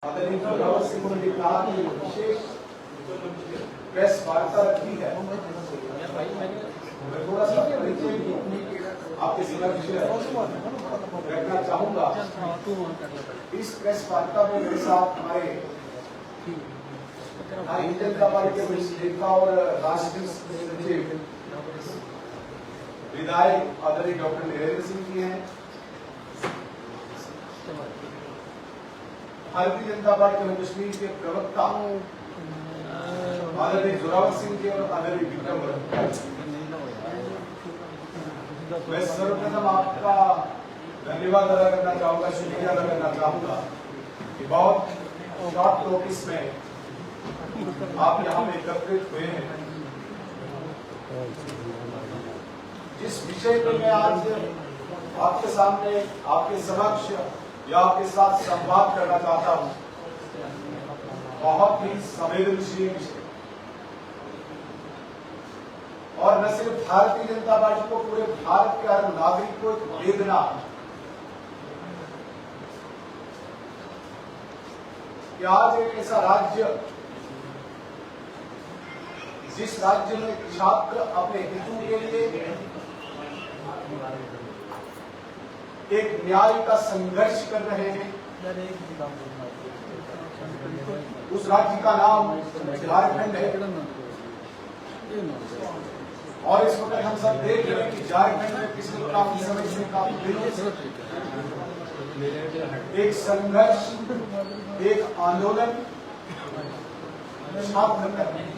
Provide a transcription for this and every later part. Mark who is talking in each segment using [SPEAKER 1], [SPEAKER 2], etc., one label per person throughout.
[SPEAKER 1] आदरणीय जोरावर सिंह ने कहा कि विशेष प्रेस वार्ता रखी है। मैं थोड़ा सा परिचय आपके समक्ष रखना चाहूंगा। इस प्रेस वार्ता में मेरे साथ हमारे भारतीय जनता पार्टी के वरिष्ठ नेता और राष्ट्रीय सचिव विधायक आदरणीय डॉक्टर नरेंद्र सिंह जी हैं। भारतीय जनता पार्टी जम्मू कश्मीर के प्रवक्ता आदरणीय जोरावर सिंह जी और आदरणीय विक्रम मैं सर्वप्रथम आपका धन्यवाद अदा करना चाहूंगा, शुक्रिया अदा करना चाहूंगा कि बहुत शॉर्ट नोटिस में आप यहाँ में एकत्रित हुए हैं। जिस विषय पर मैं आज आपके सामने आपके समक्ष या आपके साथ संवाद करना चाहता हूं, बहुत ही संवेदनशील विषय और न सिर्फ भारतीय जनता पार्टी को, पूरे भारत के हर नागरिक को एक वेदना कि आज एक ऐसा राज्य जिस राज्य में छात्र अपने हितों के लिए एक न्याय का संघर्ष कर रहे हैं, उस राज्य का नाम झारखंड है। और इस वक्त हम सब देख रहे हैं कि झारखंड में पिछले काफी समय से काफी दिनों से एक संघर्ष, एक आंदोलन छात्र कर रहे हैं।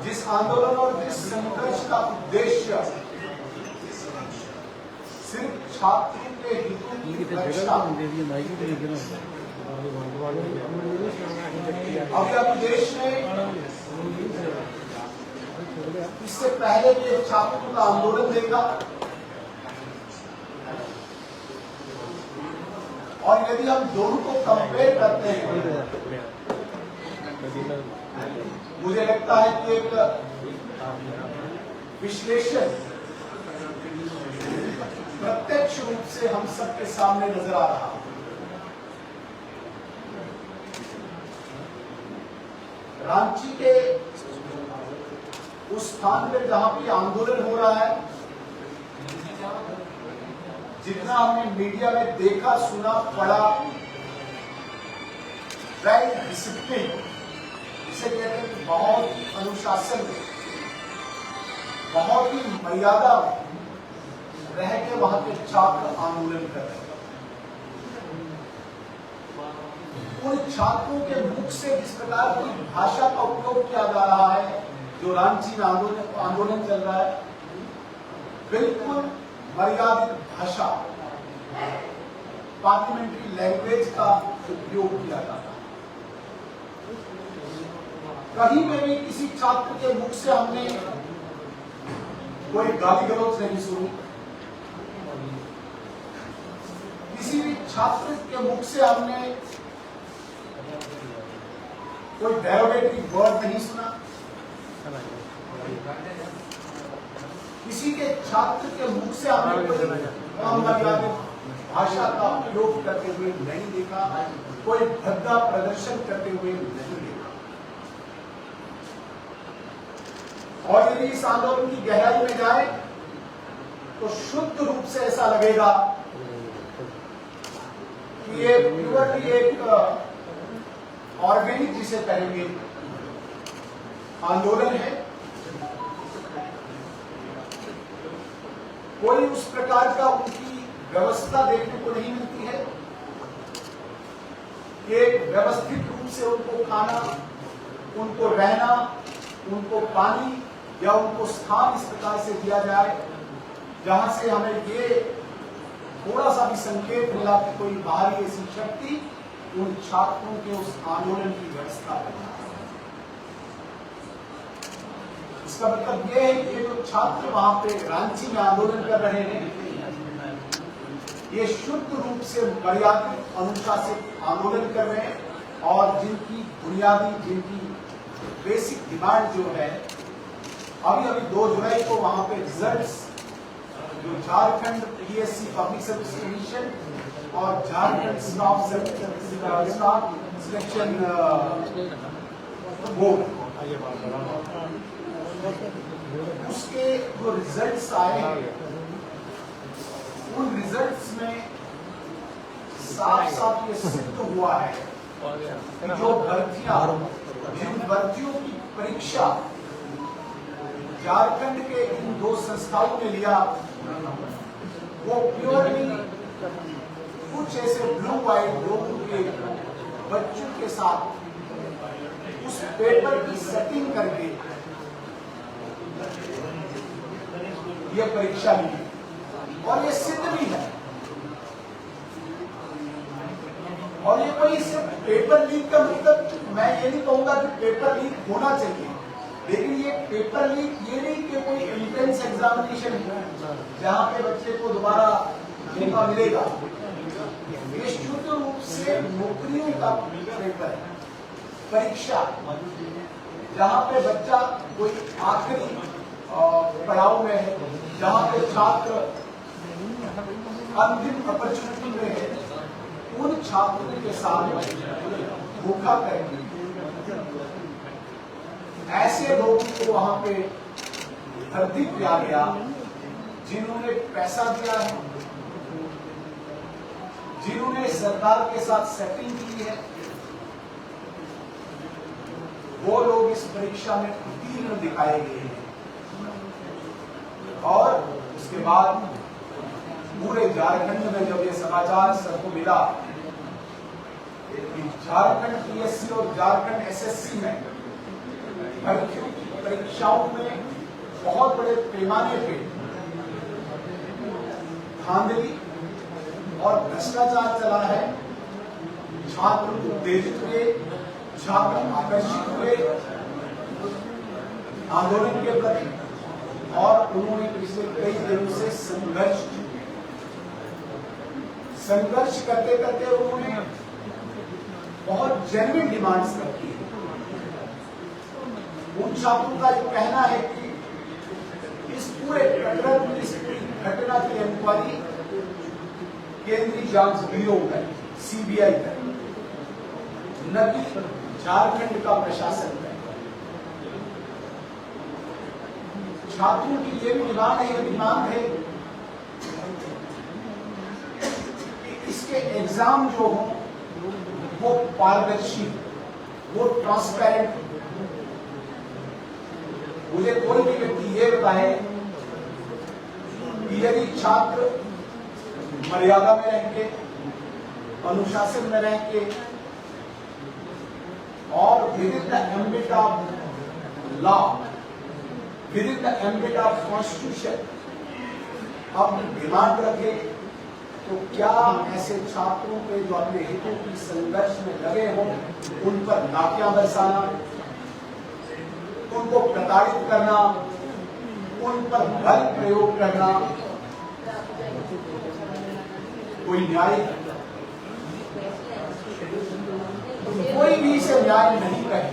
[SPEAKER 1] जिस आंदोलन और जिस संघर्ष का उद्देश्य सिर्फ छात्रों के हितों की रक्षा। अभी अभी देश में इससे पहले भी एक छात्रों का आंदोलन देखा और यदि हम दोनों को कंपेयर करते हैं, मुझे लगता है कि एक विश्लेषण प्रत्यक्ष रूप से हम सबके सामने नजर आ रहा है। रांची के उस स्थान पर जहां भी आंदोलन हो रहा है, जितना हमने मीडिया में देखा, सुना, पढ़ा, वेल डिसिप्लिन, इसे कहते हैं कि बहुत अनुशासन में, बहुत ही मर्यादा में रह के वहां के छात्र आंदोलन कर रहे हैं। उन छात्रों के मुख से जिस प्रकार की भाषा का उपयोग किया जा रहा है, जो रांची में आंदोलन चल रहा है, बिल्कुल मर्यादित भाषा, पार्लियामेंट्री लैंग्वेज का उपयोग किया जाता है। कहीं पे भी किसी छात्र के मुख से हमने कोई गाली गलौज नहीं सुनी, किसी भी छात्र के मुख से हमने कोई डेरोगेटरी वर्ड नहीं सुना, किसी के छात्र के मुख से हमने कोई अमर्यादित भाषा का उपयोग करते हुए नहीं देखा, कोई भद्दा प्रदर्शन करते हुए नहीं देखा। और यदि इस आंदोलन की गहराई में जाए तो शुद्ध रूप से ऐसा लगेगा कि ये प्योरली एक ऑर्गेनिक, जिसे कहेंगे, आंदोलन है। कोई उस प्रकार का उनकी व्यवस्था देखने को नहीं मिलती है कि एक व्यवस्थित रूप से उनको खाना, उनको रहना, उनको पानी या उनको स्थान इस प्रकार से दिया जाए जहां से हमें ये थोड़ा सा भी संकेत मिला कि कोई बाहरी ऐसी शक्ति उन छात्रों के उस आंदोलन की व्यवस्था कर रहा है। इसका मतलब ये है कि जो छात्र वहां पे रांची में आंदोलन कर रहे हैं, ये शुद्ध रूप से मर्यादित, अनुशासित आंदोलन कर रहे हैं और जिनकी बुनियादी, जिनकी बेसिक डिमांड जो है, अभी 2 जुलाई को वहां पे रिजल्ट्स जो Jharkhand PSC public service commission और झारखंड स्टाफ सिलेक्शन बोर्ड, उसके जो रिजल्ट्स आए उन रिजल्ट्स में साफ साफ ये सिद्ध हुआ है कि जो भर्तियां, जिन भर्तियों की परीक्षा झारखंड के इन 2 संस्थाओं ने लिया, वो प्योरली कुछ ऐसे ब्लू वाइट लोगों के बच्चों के साथ उस पेपर की सेटिंग करके ये परीक्षा ली और ये सिद्ध भी है। और ये कोई सिर्फ पेपर लीक का मतलब मैं ये नहीं कहूंगा कि पेपर लीक होना चाहिए, लेकिन ये पेपर लीक ये नहीं कि कोई एंट्रेंस एग्जामिनेशन जहां पे बच्चे को दोबारा मौका मिलेगा। ये शुद्ध रूप से नौकरियों का पेपर है, परीक्षा जहां पे बच्चा कोई आखिरी पड़ाव में है, जहां पे छात्र अंतिम अपॉर्चुनिटी में है, उन छात्रों के साथ धोखा करेंगे। ऐसे लोगों को वहां पे भर्ती किया गया जिन्होंने पैसा दिया है, जिन्होंने सरकार के साथ सेटिंग की है, वो लोग इस परीक्षा में उत्तीर्ण दिखाए गए हैं। और उसके बाद पूरे झारखंड में जब ये समाचार सबको मिला कि झारखंड पीएससी और झारखंड एसएससी में भर्तियों की परीक्षाओं में बहुत बड़े पैमाने पे धांधली और भ्रष्टाचार चला है, छात्र उत्तेजित हुए, छात्र आकर्षित हुए आंदोलन के प्रति और उन्होंने पिछले कई दिनों से संघर्ष करते करते उन्होंने बहुत जेन्युइन डिमांड्स रखी है। उन छात्रों का ये कहना है कि इस पूरे प्रकरण, इस घटना की इंक्वायरी केंद्रीय जांच ब्यूरो करे, सीबीआई करे, न कि झारखंड का प्रशासन करे। छात्रों की ये भी डिमांड है, ये डिमांड है कि इसके एग्जाम जो हो वो पारदर्शी, वो ट्रांसपेरेंट। मुझे कोई भी व्यक्ति ये बताए कि यदि छात्र मर्यादा में रह के, अनुशासन में रह के और with in the ambit of law, with in the ambit of constitution अपनी डिमांड रखे, तो क्या ऐसे छात्रों के जो अपने हितों की संघर्ष में लगे हों उन पर लाठियां बरसाना, उनको प्रताड़ित करना, उन पर बल प्रयोग करना कोई न्याय, कोई भी इसे न्याय नहीं कहे।